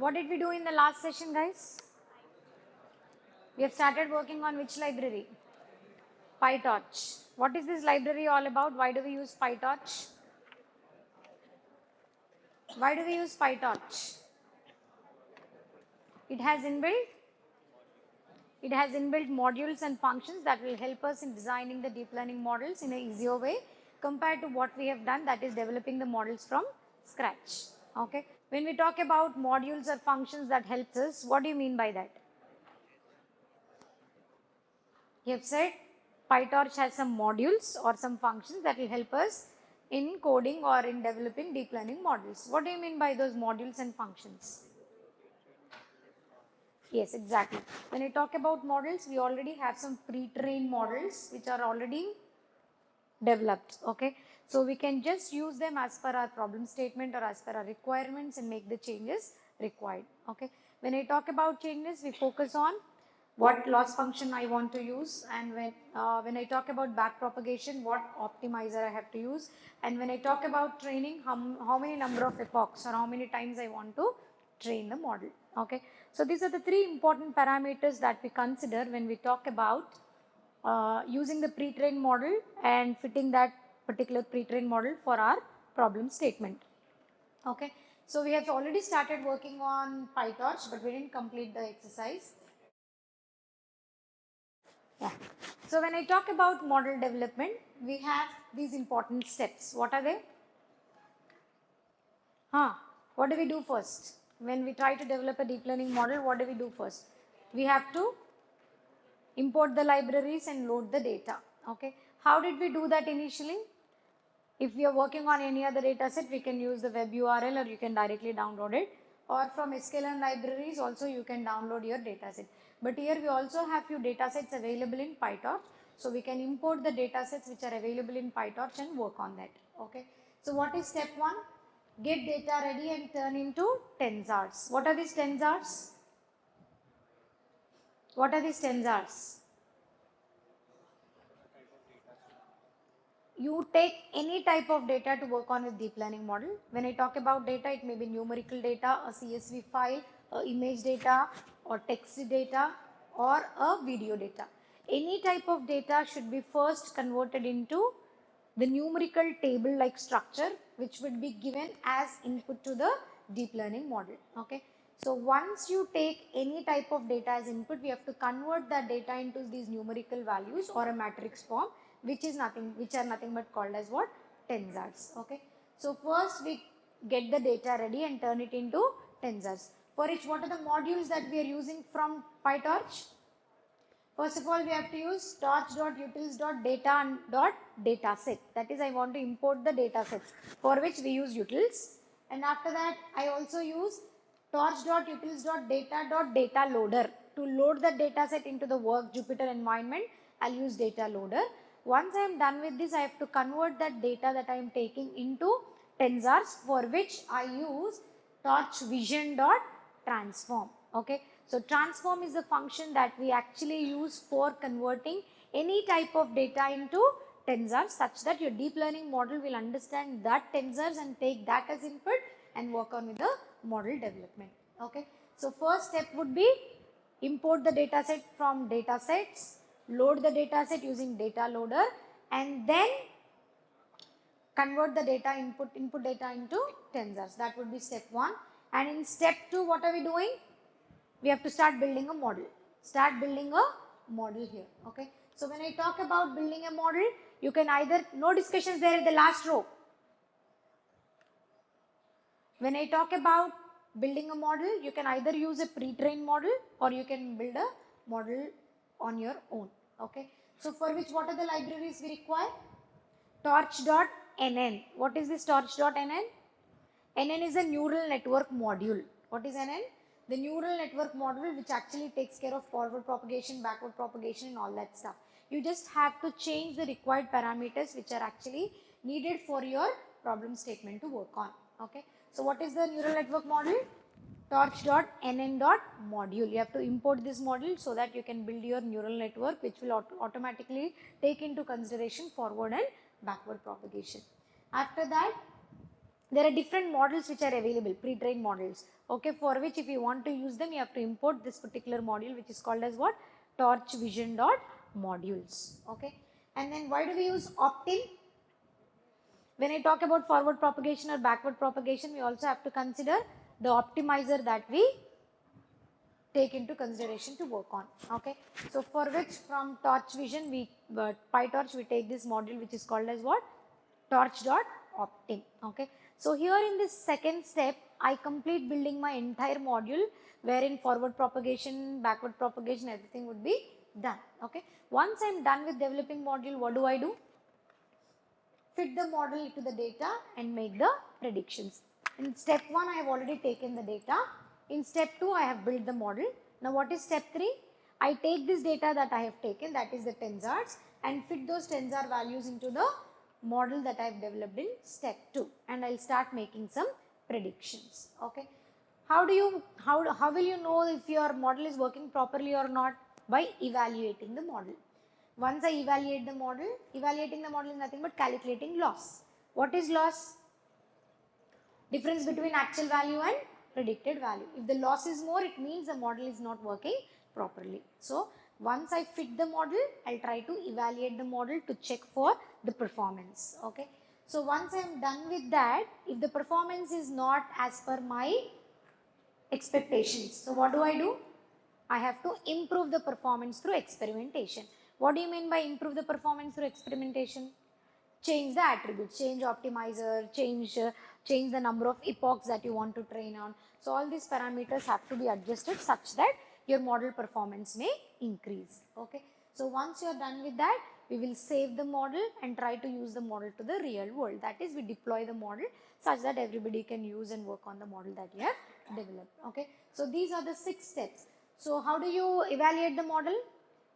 What did we do in the last session, guys? We have started working on which library? PyTorch. What is this library all about? Why do we use PyTorch? Why do we use PyTorch? It has inbuilt modules and functions that will help us in designing the deep learning models in an easier way compared to what we have done, that is developing the models from scratch. Okay. When we talk about modules or functions that helps us, what do you mean by that? You have said PyTorch has some modules or some functions that will help us in coding or in developing deep learning models. What do you mean by those modules and functions? Yes, exactly. When I talk about models, we already have some pre-trained models which are already developed. Okay, so we can just use them as per our problem statement or as per our requirements and make the changes required. Okay, when I talk about changes, we focus on what loss function I want to use, and when I talk about back propagation, what optimizer I have to use, and when I talk about training, how many number of epochs or how many times I want to train the model. Okay, so these are the three important parameters that we consider when we talk about using the pre-trained model and fitting that particular pre-trained model for our problem statement. Okay, so we have already started working on PyTorch, but we didn't complete the exercise. Yeah. So when I talk about model development, we have these important steps. What are they? What do we do first? When we try to develop a deep learning model, what do we do first? We have to import the libraries and load the data. Okay. How did we do that initially? If we are working on any other data set, we can use the web URL or you can directly download it, or from sklearn libraries also you can download your data set. But here we also have few data sets available in PyTorch, so we can import the data sets which are available in PyTorch and work on that. Okay. So what is step 1? Get data ready and turn into tensors. What are these tensors? What are these tensors? You take any type of data to work on with deep learning model. When I talk about data, it may be numerical data, a CSV file, a image data, or text data, or a video data. Any type of data should be first converted into the numerical table like structure, which would be given as input to the deep learning model. Okay. So once you take any type of data as input, we have to convert that data into these numerical values or a matrix form, which are nothing but called as what? Tensors. Okay. So first we get the data ready and turn it into tensors. For which, what are the modules that we are using from PyTorch? First of all, we have to use torch.utils.data.dataset. That is, I want to import the data sets, for which we use utils. And after that, I also use torch.utils.data.dataLoader. To load the data set into the work Jupyter environment, I'll use data loader. Once I am done with this, I have to convert that data that I am taking into tensors, for which I use torchvision.transform. Okay. So transform is the function that we actually use for converting any type of data into tensors, such that your deep learning model will understand that tensors and take that as input and work on with the model development. Okay. So first step would be import the data set from data sets, load the data set using data loader, and then convert the data input data into tensors. That would be step 1. And in step 2, what are we doing? We have to start building a model. Start building a model here. Okay. So when I talk about building a model, you can either, no discussions there in the last row. When I talk about building a model, you can either use a pre-trained model or you can build a model on your own. Okay. So for which, what are the libraries we require? Torch.nn. What is this torch.nn? NN is a neural network module. What is NN? The neural network module, which actually takes care of forward propagation, backward propagation and all that stuff. You just have to change the required parameters which are actually needed for your problem statement to work on. Okay. So what is the neural network module? Torch.nn.module. You have to import this module so that you can build your neural network, which will automatically take into consideration forward and backward propagation. After that, There are different models which are available, pre-trained models, okay, for which if you want to use them, you have to import this particular module which is called as what? Torch Vision dot modules, okay. And then why do we use opt-in? When I talk about forward propagation or backward propagation, we also have to consider the optimizer that we take into consideration to work on, okay. So for which from Torch Vision, PyTorch, we take this module which is called as what? Torch.opt-in, okay. So here in this second step, I complete building my entire module wherein forward propagation, backward propagation, everything would be done, okay. Once I am done with developing module, what do I do? Fit the model to the data and make the predictions. In step 1, I have already taken the data. In step 2, I have built the model. Now what is step 3? I take this data that I have taken, that is the tensors, and fit those tensor values into the model that I have developed in step 2, and I'll start making some predictions, okay. How will you know if your model is working properly or not? By evaluating the model. Once I evaluate the model, evaluating the model is nothing but calculating loss. What is loss? Difference between actual value and predicted value. If the loss is more, it means the model is not working properly. So once I fit the model, I'll try to evaluate the model to check for the performance, okay. So once I am done with that, if the performance is not as per my expectations, so what do? I have to improve the performance through experimentation. What do you mean by improve the performance through experimentation? Change the attributes, change optimizer, change the number of epochs that you want to train on. So all these parameters have to be adjusted such that your model performance may increase, okay. So once you are done with that, we will save the model and try to use the model to the real world. That is, we deploy the model such that everybody can use and work on the model that you have developed, okay. So these are the 6 steps. So how do you evaluate the model?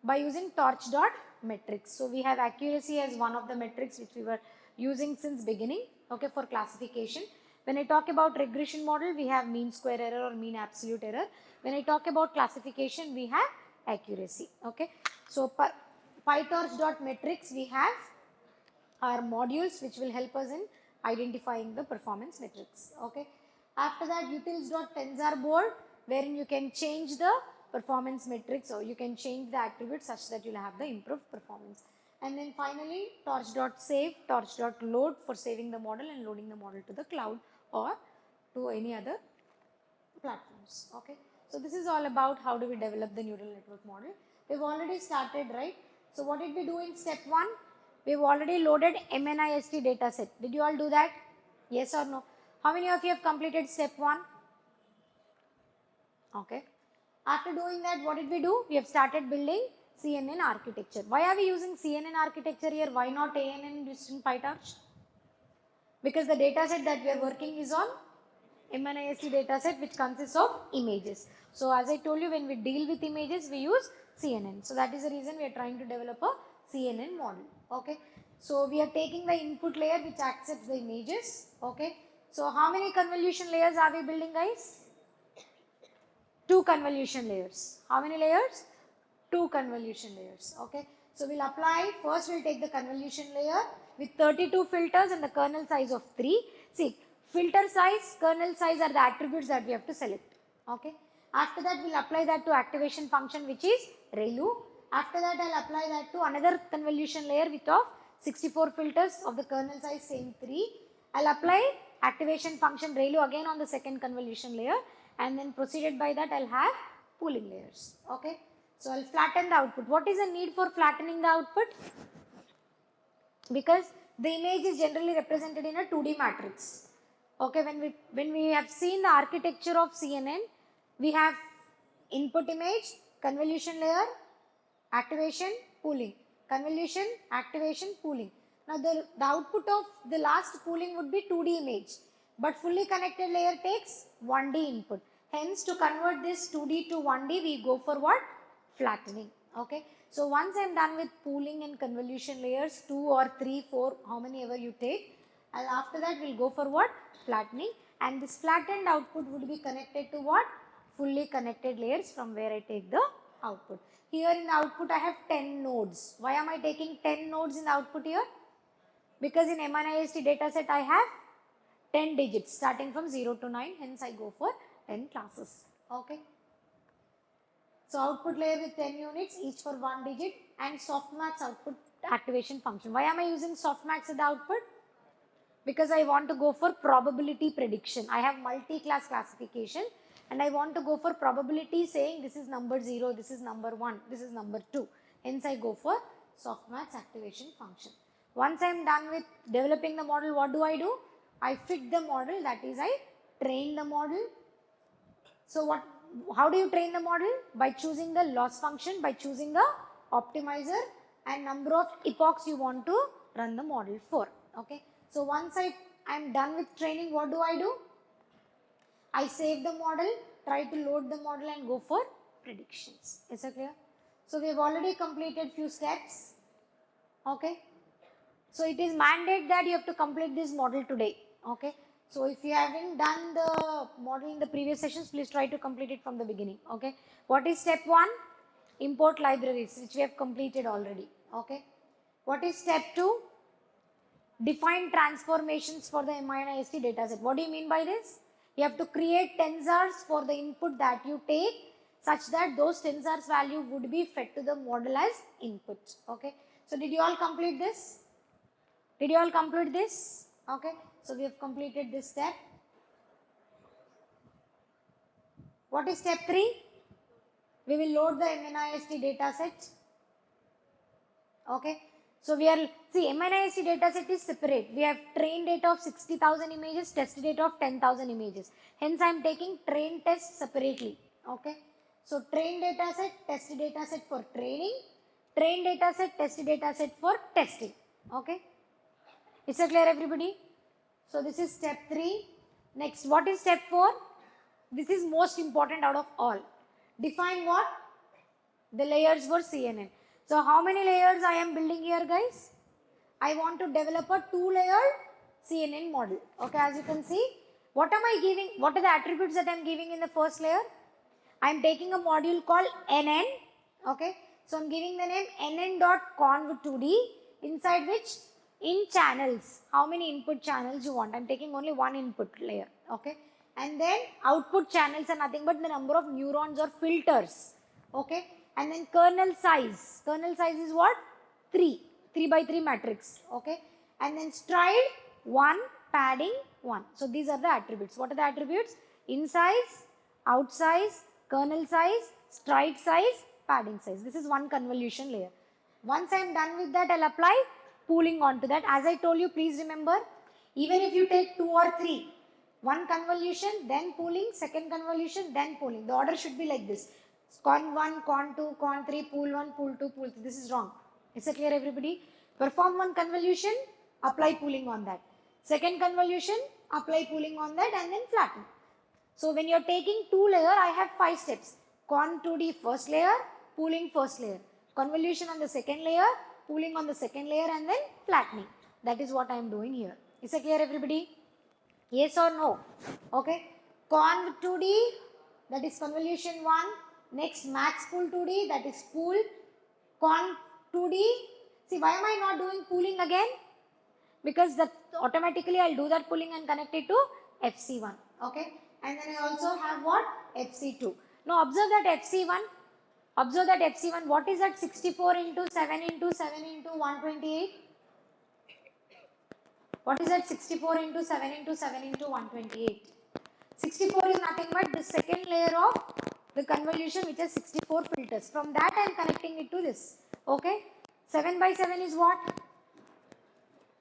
By using torch.metrics. So we have accuracy as one of the metrics which we were using since beginning, okay, for classification. When I talk about regression model, we have mean square error or mean absolute error. When I talk about classification, we have accuracy, okay. So PyTorch.metrics, we have our modules which will help us in identifying the performance metrics, okay. After that, utils.tensorboard, wherein you can change the performance metrics or you can change the attributes such that you'll have the improved performance. And then finally, torch.save, torch.load for saving the model and loading the model to the cloud or to any other platforms, okay. So this is all about how do we develop the neural network model. We've already started, right? So what did we do in step 1? We've already loaded MNIST dataset. Did you all do that? Yes or no? How many of you have completed step 1? Okay. After doing that, what did we do? We have started building CNN architecture. Why are we using CNN architecture here? Why not ANN using PyTorch? Because the dataset that we are working is on MNIST dataset which consists of images. So as I told you, when we deal with images, we use CNN. So that is the reason we are trying to develop a CNN model, okay. So we are taking the input layer which accepts the images, okay. So how many convolution layers are we building, guys? 2 convolution layers. How many layers? 2 convolution layers, okay. So we'll apply, first we'll take the convolution layer with 32 filters and the kernel size of 3. See, filter size, kernel size are the attributes that we have to select, okay. After that, we'll apply that to activation function which is ReLU. After that, I'll apply that to another convolution layer with of 64 filters of the kernel size same 3. I'll apply activation function ReLU again on the second convolution layer, and then proceeded by that I'll have pooling layers, okay. So I'll flatten the output. What is the need for flattening the output? Because the image is generally represented in a 2D matrix, okay. When we have seen the architecture of CNN, we have input image, convolution layer, activation, pooling, convolution, activation, pooling. Now the output of the last pooling would be 2D image, but fully connected layer takes 1D input. Hence, to convert this 2D to 1D, we go for what? Flattening, okay. So once I am done with pooling and convolution layers, 2 or 3, 4, how many ever you take, and after that we'll go for what? Flattening, and this flattened output would be connected to what? Fully connected layers from where I take the output. Here in the output I have 10 nodes. Why am I taking 10 nodes in the output here? Because in MNIST dataset I have 10 digits starting from 0 to 9, hence I go for 10 classes. Okay. So output layer with 10 units, each for 1 digit, and softmax output activation function. Why am I using softmax at the output? Because I want to go for probability prediction. I have multi-class classification and I want to go for probability, saying this is number 0, this is number 1, this is number 2. Hence I go for softmax activation function. Once I am done with developing the model, what do? I fit the model, that is I train the model. So how do you train the model? By choosing the loss function, by choosing the optimizer and number of epochs you want to run the model for. Okay. So once I am done with training, what do? I save the model, try to load the model and go for predictions. Is that clear? So we have already completed few steps. Okay. So it is mandate that you have to complete this model today. Okay. So if you haven't done the model in the previous sessions, please try to complete it from the beginning. Okay. What is step 1? Import libraries, which we have completed already. Okay. What is step 2? Define transformations for the MINIST dataset. What do you mean by this? You have to create tensors for the input that you take, such that those tensors value would be fed to the model as input. Okay. So did you all complete this? Did you all complete this? Okay. So we have completed this step. What is step 3? We will load the MNIST dataset. Okay. So we are, see, MNIST dataset is separate. We have train data of 60,000 images, test data of 10,000 images. Hence I am taking train test separately. Okay. So train dataset, test dataset for training, train dataset, test dataset for testing. Okay. Is it clear, everybody? So this is step 3. Next, what is step 4? This is most important out of all. Define what? The layers for CNN. So how many layers I am building here, guys? I want to develop a 2-layer CNN model. Okay, as you can see, what am I giving? What are the attributes that I am giving in the first layer? I am taking a module called NN. Okay, so I am giving the name NN.conv2D, inside which in channels, how many input channels you want. I am taking only one input layer. Okay, and then output channels are nothing but the number of neurons or filters. Okay, and then kernel size. Kernel size is what? 3 by 3 matrix. Okay, and then stride 1, padding 1. So these are the attributes. What are the attributes? In size, out size, kernel size, stride size, padding size. This is one convolution layer. Once I am done with that, I'll apply pooling onto that. As I told you, please remember, even if you take 2 or 3, one convolution, then pooling, second convolution, then pooling. The order should be like this. Con 1, con 2, con 3, pool 1, pool 2, pool 3. This is wrong. Is it clear, everybody? Perform one convolution, apply pooling on that. Second convolution, apply pooling on that, and then flatten. So when you are taking 2 layer, I have 5 steps. Con 2D first layer, pooling first layer. Convolution on the second layer, pooling on the second layer, and then flattening. That is what I am doing here. Is it clear, everybody? Yes or no? Okay. Conv 2D, that is convolution 1. Next, max pool 2D, that is pool. Con 2D. See, why am I not doing pooling again? Because that automatically I'll do that pooling and connect it to FC1. Okay. And then I also have what? FC2. Now observe that FC1. Observe that FC1. What is that 64 into 7 into 7 into 128? What is that 64 into 7 into 7 into 128? 64 is nothing but the second layer of the convolution, which has 64 filters. From that I am connecting it to this. Okay. 7 by 7 is what?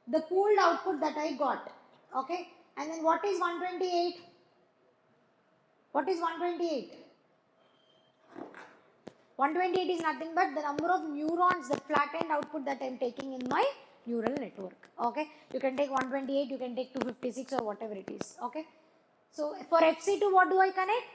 The pooled output that I got. Okay. And then what is 128? What is 128? 128 is nothing but the number of neurons, the flattened output that I am taking in my neural network. Okay. You can take 128, you can take 256 or whatever it is. Okay. So for FC2, what do I connect?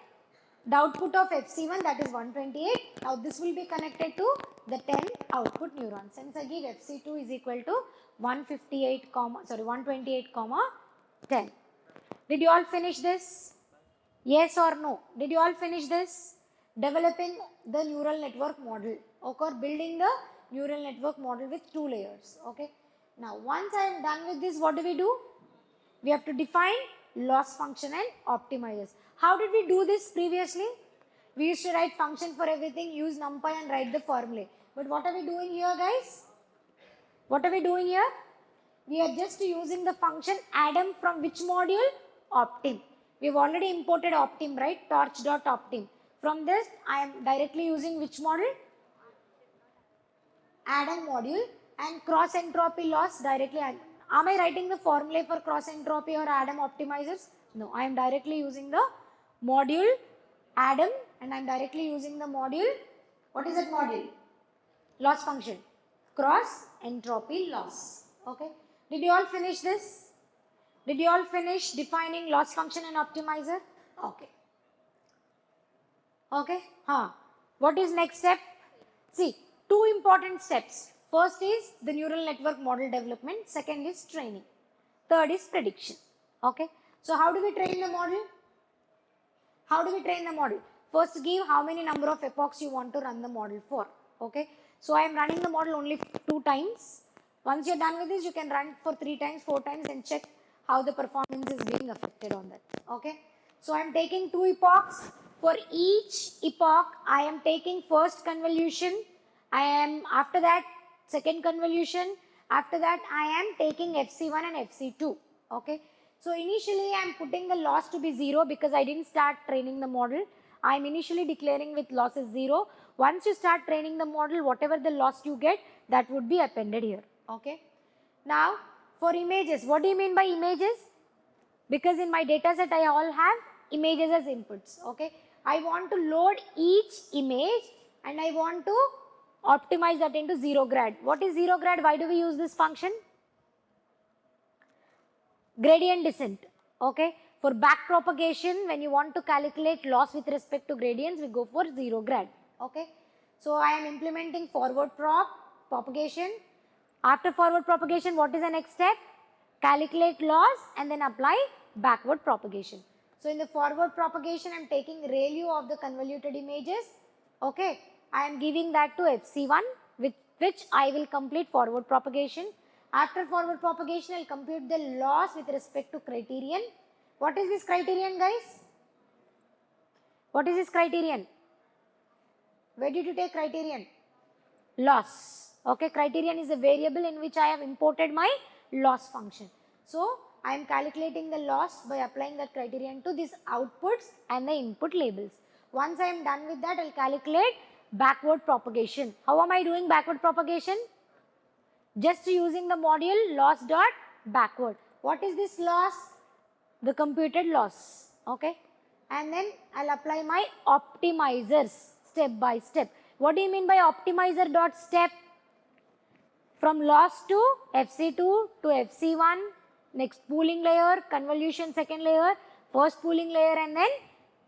The output of FC1, that is 128. Now this will be connected to the 10 output neurons. Since I give FC2 is equal to 128, 10. Did you all finish this? Yes or no? Did you all finish this? Developing the neural network model, or building the neural network model with 2 layers. Okay. Now once I am done with this, what do? We have to define loss function and optimizers. How did we do this previously? We used to write function for everything, use NumPy and write the formulae. But what are we doing here, guys? What are we doing here? We are just using the function Adam from which module? Optim. We've already imported Optim, right? Torch.optim. From this, I am directly using which model? Adam module, and cross entropy loss directly. Am I writing the formula for cross entropy or Adam optimizers? No, I am directly using the module Adam, and I am directly using the module. What is that module? Loss function. Cross entropy loss. Okay. Did you all finish this? Did you all finish defining loss function and optimizer? Okay. Okay. What is next step? See, two important steps. First is the neural network model development. Second is training. Third is prediction. Okay. So how do we train the model? How do we train the model? First, give how many number of epochs you want to run the model for. Okay. So I am running the model only 2 times. Once you're done with this, you can run for 3 times, 4 times and check how the performance is being affected on that. Okay. So I am taking 2 epochs. For each epoch, I am taking first convolution. I am after that second convolution. After that, I am taking FC1 and FC2. Okay. So initially, I am putting the loss to be 0 because I didn't start training the model. I am initially declaring with loss as 0. Once you start training the model, whatever the loss you get, that would be appended here. Okay. Now, for images, what do you mean by images? Because in my data set, I all have images as inputs. Okay. I want to load each image and I want to optimize that into zero grad. What is zero grad? Why do we use this function? Gradient descent. Okay. For back propagation, when you want to calculate loss with respect to gradients, we go for zero grad. Okay. So I am implementing forward propagation. After forward propagation, what is the next step? Calculate loss and then apply backward propagation. So in the forward propagation, I am taking ReLU of the convoluted images. Okay. I am giving that to FC1 with which I will complete forward propagation. After forward propagation, I will compute the loss with respect to criterion. What is this criterion, guys? What is this criterion? Where did you take criterion? Loss. Okay, criterion is a variable in which I have imported my loss function. So, I am calculating the loss by applying that criterion to these outputs and the input labels. Once I am done with that, I will calculate backward propagation. How am I doing backward propagation? Just using the module loss dot backward. What is this loss? The computed loss. Okay. And then I will apply my optimizers step by step. What do you mean by optimizer dot step? From loss to FC2 to FC1, next pooling layer, convolution second layer, first pooling layer and then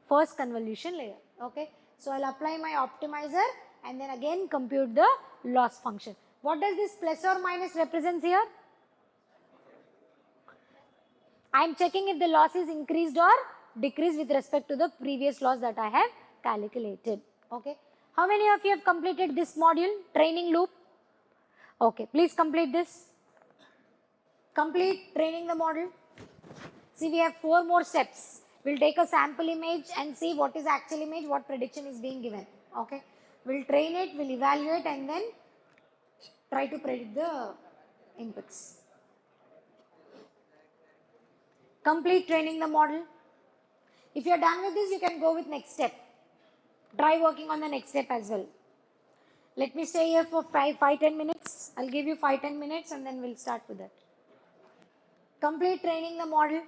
first convolution layer. Okay. So I will apply my optimizer and then again compute the loss function. What does this plus or minus represents here? I am checking if the loss is increased or decreased with respect to the previous loss that I have calculated. Okay. How many of you have completed this module, training loop? Okay, please complete this. Complete training the model. See, we have 4 more steps. We'll take a sample image and see what is actual image, what prediction is being given. Okay. We'll train it, we'll evaluate and then try to predict the inputs. Complete training the model. If you're done with this, you can go with next step. Try working on the next step as well. Let me stay here for 5-10 minutes. I'll give you 5-10 minutes and then we'll start with that. Complete training the model.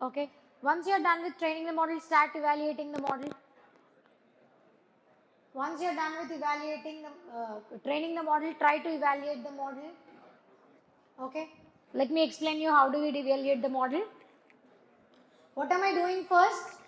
Okay. Once you're done with training the model, start evaluating the model. Once you're done with evaluating the training the model, try to evaluate the model. Okay. Let me explain you how do we evaluate the model. What am I doing first?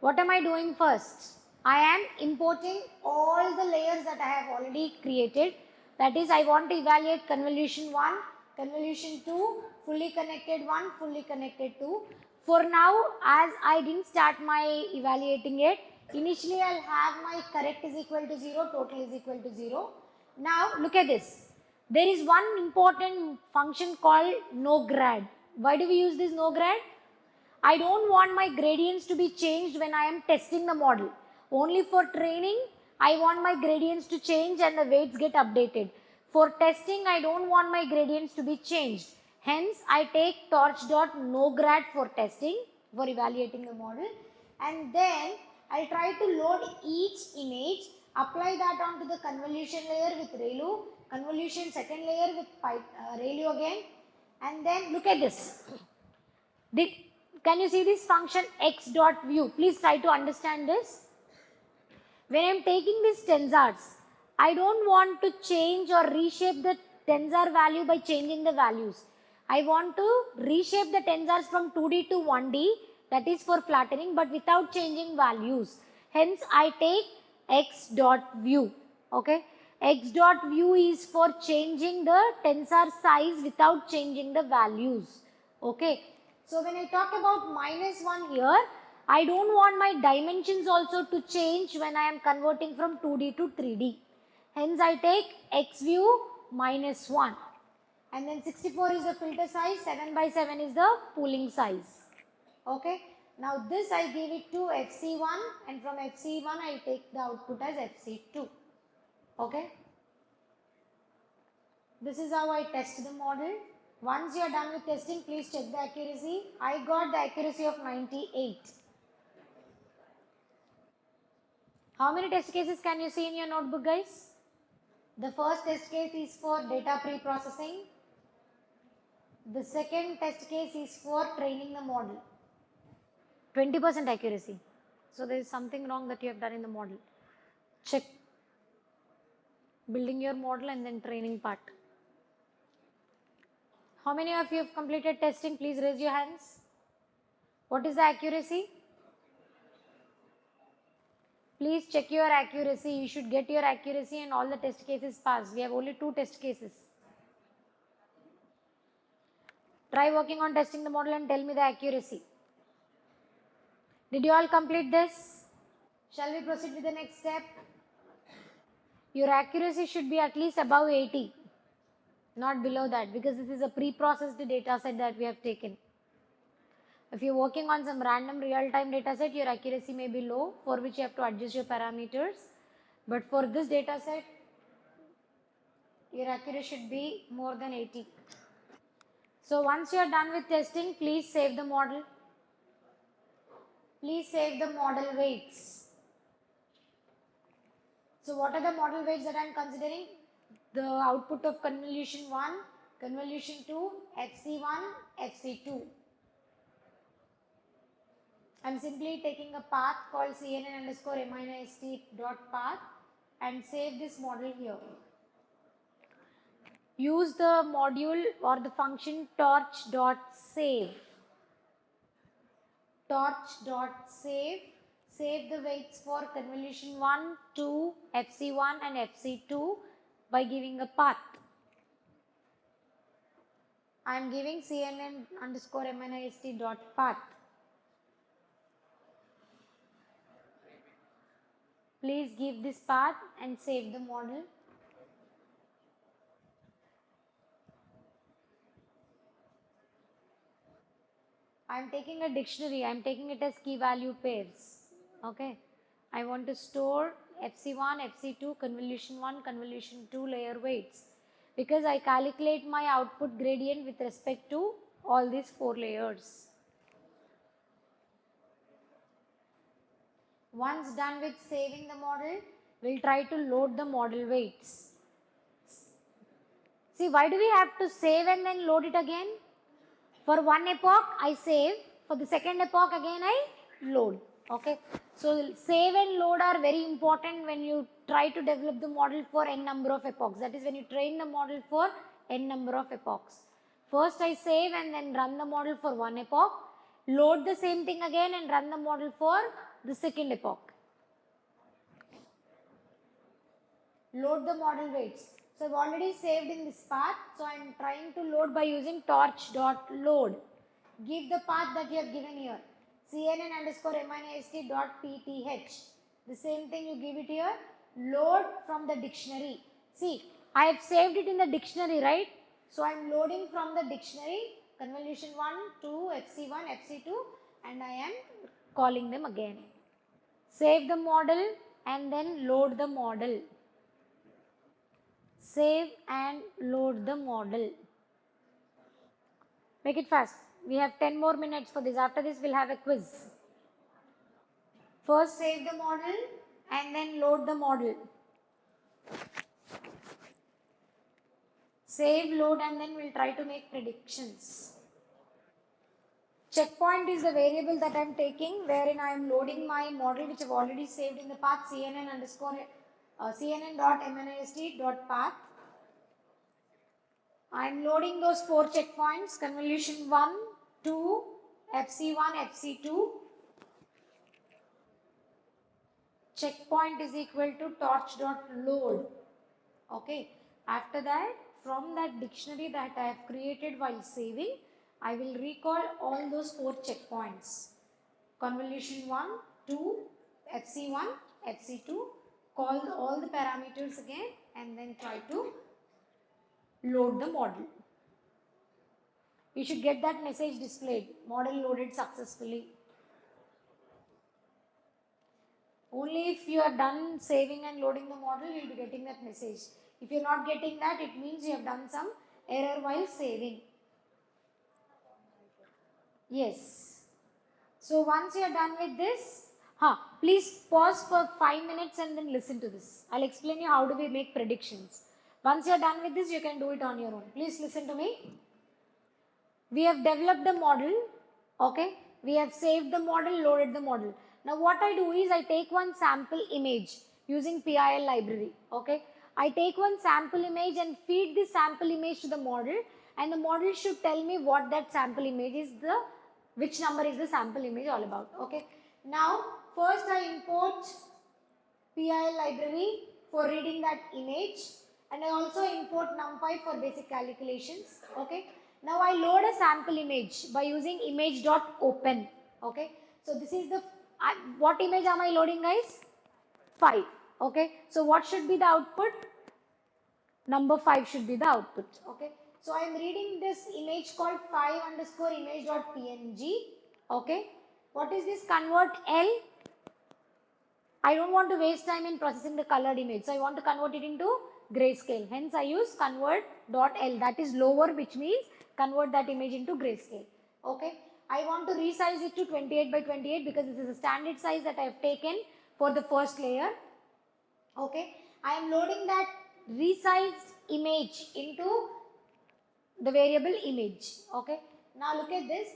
What am I doing first? I am importing all the layers that I have already created. That is, I want to evaluate convolution 1, convolution 2, fully connected 1, fully connected 2. For now, as I didn't start my evaluating it, initially I'll have my correct is equal to 0, total is equal to 0. Now, look at this. There is one important function called no-grad. Why do we use this no-grad? I don't want my gradients to be changed when I am testing the model. Only for training, I want my gradients to change and the weights get updated. For testing, I don't want my gradients to be changed. Hence, I take torch.nograd for testing, for evaluating the model. And then, I'll try to load each image, apply that onto the convolution layer with ReLU, convolution second layer with ReLU again. And then, look at this. Can you see this function x.view? Please try to understand this. When I am taking these tensors, I don't want to change or reshape the tensor value by changing the values. I want to reshape the tensors from 2D to 1D, that is for flattening, but without changing values. Hence, I take x.view. Okay. X.view is for changing the tensor size without changing the values. Okay. So when I talk about -1 here, I don't want my dimensions also to change when I am converting from 2D to 3D. Hence I take x view -1. And then 64 is the filter size, 7 by 7 is the pooling size. Okay. Now this I give it to FC1 and from FC1 I take the output as FC2. Okay. This is how I test the model. Once you are done with testing, please check the accuracy. I got the accuracy of 98. How many test cases can you see in your notebook, guys? The first test case is for data pre-processing. The second test case is for training the model. 20% accuracy. So there is something wrong that you have done in the model. Check. Building your model and then training part. How many of you have completed testing? Please raise your hands. What is the accuracy? Please check your accuracy. You should get your accuracy and all the test cases passed. We have only 2 test cases. Try working on testing the model and tell me the accuracy. Did you all complete this? Shall we proceed with the next step? Your accuracy should be at least above 80. Not below that, because this is a pre-processed data set that we have taken. If you're working on some random real-time data set, your accuracy may be low, for which you have to adjust your parameters. But for this data set, your accuracy should be more than 80. So once you are done with testing, please save the model. Please save the model weights. So what are the model weights that I am considering? The output of convolution 1, convolution 2, FC1, FC2. I am simply taking a path called cnn_m-st.path and save this model here. Use the module or the function torch.save. Torch.save. Save the weights for convolution 1, 2, FC1 and FC2 by giving a path. I am giving cnn_m-st.path. Please give this path and save the model. I am taking a dictionary. I am taking it as key value pairs. Okay. I want to store FC1, FC2, convolution 1, convolution 2 layer weights, because I calculate my output gradient with respect to all these 4 layers. Once done with saving the model, we'll try to load the model weights. See, why do we have to save and then load it again? For one epoch, I save. For the second epoch, again I load. Okay. So, save and load are very important when you try to develop the model for n number of epochs. That is when you train the model for n number of epochs. First, I save and then run the model for one epoch. Load the same thing again and run the model for the second epoch. Load the model weights. So, I have already saved in this path. So, I am trying to load by using torch.load. Give the path that you have given here. cnn_m-st.pth. The same thing you give it here. Load from the dictionary. See, I have saved it in the dictionary, right? So I am loading from the dictionary convolution 1, 2, FC1, FC2, and I am calling them again. Save the model and then load the model. Save and load the model. Make it fast. We have 10 more minutes for this. After this, we'll have a quiz. First, save the model and then load the model. Save, load, and then we'll try to make predictions. Checkpoint is the variable that I am taking, wherein I am loading my model which I have already saved in the path cnn underscore cnn.mnist.path. I am loading those 4 checkpoints: convolution 1, 2, FC1, FC2. Checkpoint is equal to torch.load. Okay. After that, from that dictionary that I have created while saving, I will recall all those 4 checkpoints. Convolution 1, 2, FC1, FC2. Call all the parameters again and then try to load the model. You should get that message displayed. Model loaded successfully. Only if you are done saving and loading the model, you will be getting that message. If you are not getting that, it means you have done some error while saving. Yes. So once you are done with this, please pause for 5 minutes and then listen to this. I'll explain you how do we make predictions. Once you are done with this, you can do it on your own. Please listen to me. We have developed the model, okay? We have saved the model, loaded the model. Now what I do is I take one sample image using PIL library, okay? I take one sample image and feed this sample image to the model, and the model should tell me what that sample image is, which number is the sample image all about, okay? Now first I import PIL library for reading that image, and I also import NumPy for basic calculations, okay? Now I load a sample image by using image.open, okay? So this is the, what image am I loading, guys? 5, okay? So what should be the output? Number 5 should be the output, okay? So I am reading this image called 5 underscore image.png, okay? What is this? Convert L. I don't want to waste time in processing the colored image, so I want to convert it into grayscale. Hence I use convert.L, that is lower, which means convert that image into grayscale, okay? I want to resize it to 28 by 28 because this is a standard size that I have taken for the first layer, okay? I am loading that resized image into the variable image, okay? Now look at this.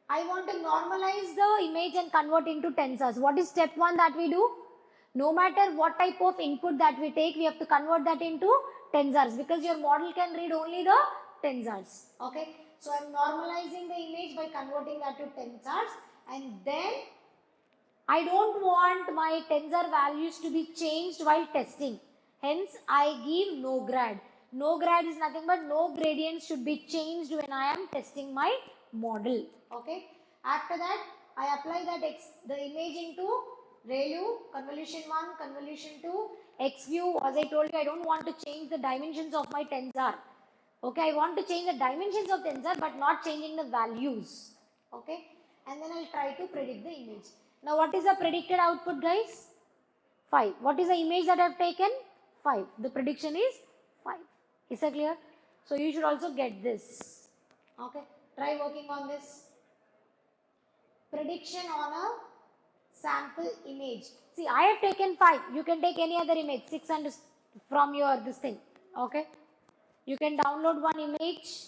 I want to normalize the image and convert into tensors. What is step 1 that we do? No matter what type of input that we take, we have to convert that into tensors because your model can read only the tensors, okay? So I am normalizing the image by converting that to tensors, and then I don't want my tensor values to be changed while testing. Hence, I give no grad. No grad is nothing but no gradients should be changed when I am testing my model, okay? After that, I apply that the image into ReLU, convolution 1, convolution 2, XView. As I told you, I don't want to change the dimensions of my tensor. Okay, I want to change the dimensions of tensor but not changing the values. Okay, and then I'll try to predict the image. Now what is the predicted output, guys? 5. What is the image that I have taken? 5. The prediction is 5. Is that clear? So you should also get this. Okay, try working on this. Prediction on a sample image. See, I have taken 5. You can take any other image, 6 and from your this thing. Okay. You can download one image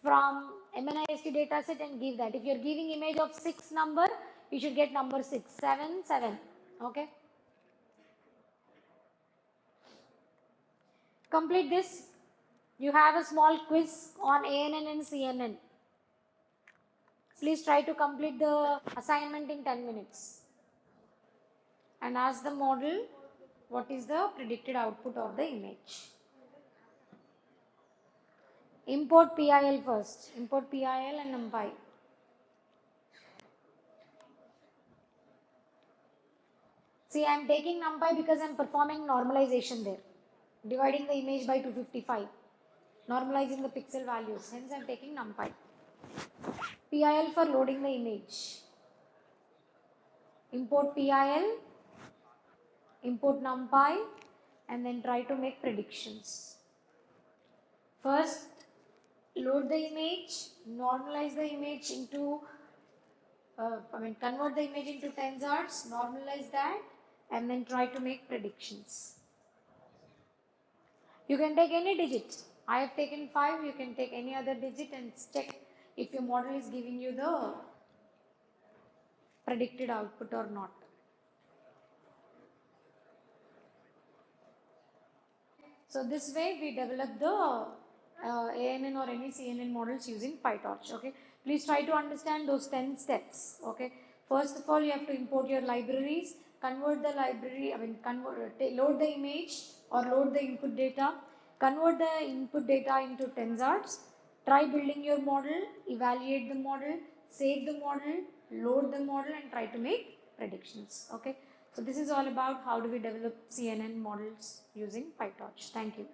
from MNIST dataset and give that. If you are giving image of 6 number, you should get number 6, 7, 7. Okay. Complete this. You have a small quiz on ANN and CNN. Please try to complete the assignment in 10 minutes. And ask the model what is the predicted output of the image. Import PIL first. Import PIL and NumPy. See, I am taking NumPy because I am performing normalization there. dividing the image by 255, normalizing the pixel values, hence I am taking numpy. PIL for loading the image, import PIL, import numpy, and then try to make predictions. First, load the image, normalize the image into, convert the image into tensors, normalize that, and then try to make predictions. You can take any digit. I have taken 5, you can take any other digit and check if your model is giving you the predicted output or not. So this way we develop the ANN or any CNN models using PyTorch. Okay, please try to understand those 10 steps. Okay, first of all you have to import your libraries, convert the library, load the image or load the input data, convert the input data into tensors, try building your model, evaluate the model, save the model, load the model, and try to make predictions. Okay, so this is all about how do we develop CNN models using PyTorch. Thank you.